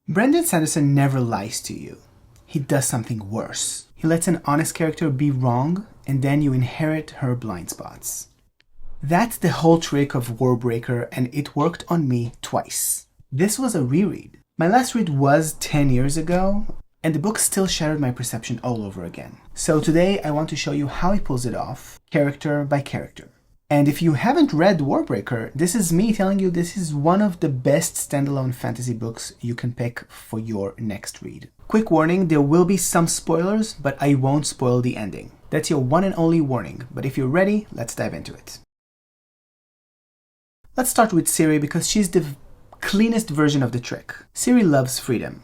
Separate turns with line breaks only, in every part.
Brandon Sanderson never lies to you. He does something worse. He lets an honest character be wrong, and then you inherit her blind spots. That's the whole trick of Warbreaker, and it worked on me twice. This was a reread. My last read was 10 years ago, and the book still shattered my perception all over again. So today I want to show you how he pulls it off, character by character. And if you haven't read Warbreaker, this is me telling you this is one of the best standalone fantasy books you can pick for your next read. Quick warning, there will be some spoilers, but I won't spoil the ending. That's your one and only warning, but if you're ready, let's dive into it. Let's start with Siri because she's the cleanest version of the trick. Siri loves freedom,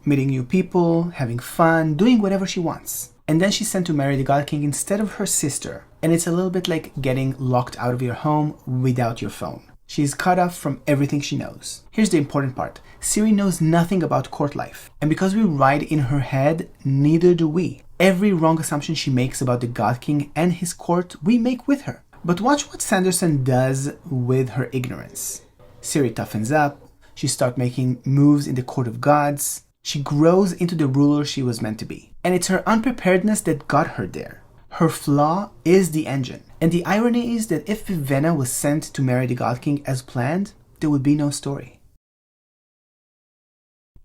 meeting new people, having fun, doing whatever she wants. And then she's sent to marry the God King instead of her sister. And it's a little bit like getting locked out of your home without your phone. She's cut off from everything she knows. Here's the important part. Siri knows nothing about court life. And because we ride in her head, neither do we. Every wrong assumption she makes about the God King and his court, we make with her. But watch what Sanderson does with her ignorance. Siri toughens up. She starts making moves in the court of gods. She grows into the ruler she was meant to be. And it's her unpreparedness that got her there. Her flaw is the engine. And the irony is that if Vivenna was sent to marry the God King as planned, there would be no story.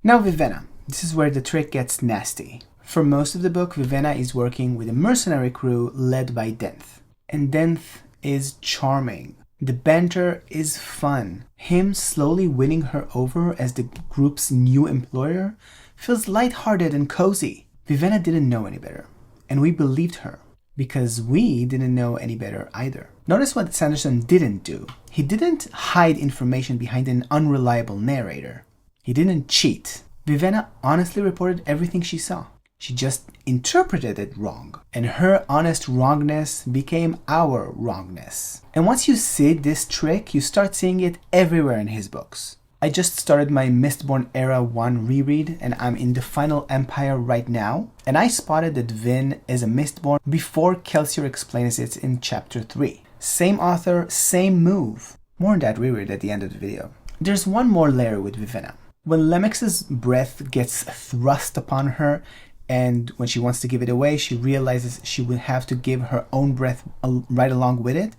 Now Vivenna. This is where the trick gets nasty. For most of the book, Vivenna is working with a mercenary crew led by Denth. And Denth is charming. The banter is fun. Him slowly winning her over as the group's new employer feels lighthearted and cozy. Vivenna didn't know any better. And we believed her. Because we didn't know any better either. Notice what Sanderson didn't do. He didn't hide information behind an unreliable narrator. He didn't cheat. Vivenna honestly reported everything she saw. She just interpreted it wrong. And her honest wrongness became our wrongness. And once you see this trick, you start seeing it everywhere in his books. I just started my Mistborn Era 1 reread, and I'm in the final Empire right now. And I spotted that Vin is a Mistborn before Kelsier explains it in chapter 3. Same author, same move. More on that reread at the end of the video. There's one more layer with Vivenna. When Lemex's breath gets thrust upon her, and when she wants to give it away, she realizes she will have to give her own breath right along with it.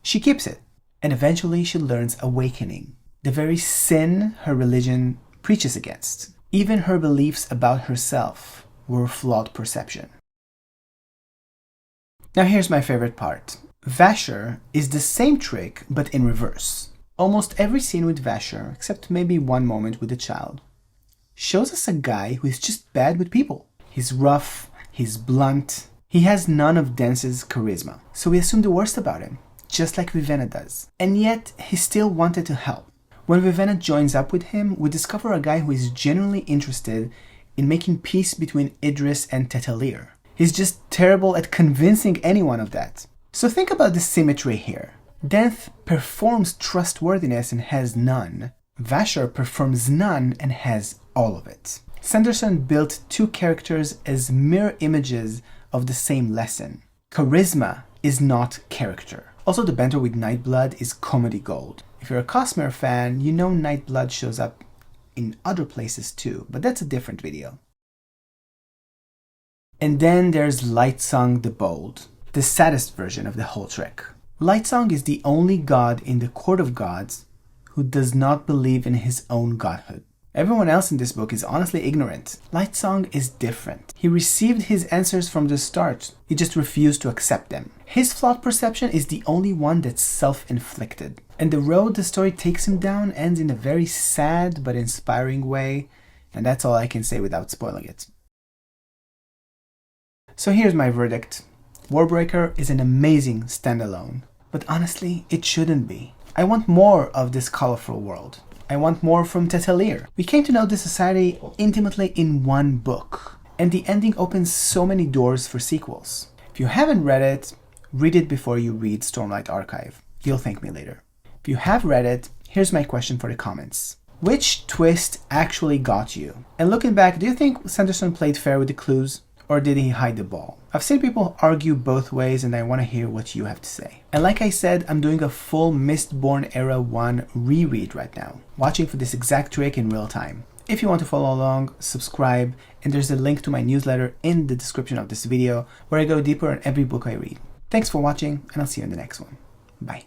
She keeps it. And eventually she learns awakening. The very sin her religion preaches against. Even her beliefs about herself were flawed perception. Now here's my favorite part. Vasher is the same trick but in reverse. Almost every scene with Vasher, except maybe one moment with the child, shows us a guy who is just bad with people. He's rough, he's blunt, he has none of Denth's charisma. So we assume the worst about him, just like Vivenna does. And yet, he still wanted to help. When Vivenna joins up with him, we discover a guy who is genuinely interested in making peace between Idris and Tetalir. He's just terrible at convincing anyone of that. So think about the symmetry here. Denth performs trustworthiness and has none. Vasher performs none and has all of it. Sanderson built two characters as mirror images of the same lesson. Charisma is not character. Also, the banter with Nightblood is comedy gold. If you're a Cosmere fan, you know Nightblood shows up in other places too, but that's a different video. And then there's Lightsong the Bold, the saddest version of the whole trick. Lightsong is the only god in the court of gods who does not believe in his own godhood. Everyone else in this book is honestly ignorant. Lightsong is different. He received his answers from the start. He just refused to accept them. His flawed perception is the only one that's self-inflicted. And the road the story takes him down ends in a very sad but inspiring way. And that's all I can say without spoiling it. So here's my verdict. Warbreaker is an amazing standalone. But honestly, it shouldn't be. I want more of this colorful world. I want more from Tetalir. We came to know this society intimately in one book, and the ending opens so many doors for sequels. If you haven't read it, read it before you read Stormlight Archive. You'll thank me later. If you have read it, here's my question for the comments. Which twist actually got you? And looking back, do you think Sanderson played fair with the clues? Or did he hide the ball? I've seen people argue both ways and I want to hear what you have to say. And like I said, I'm doing a full Mistborn Era 1 reread right now, watching for this exact trick in real time. If you want to follow along, subscribe, and there's a link to my newsletter in the description of this video where I go deeper on every book I read. Thanks for watching, and I'll see you in the next one. Bye.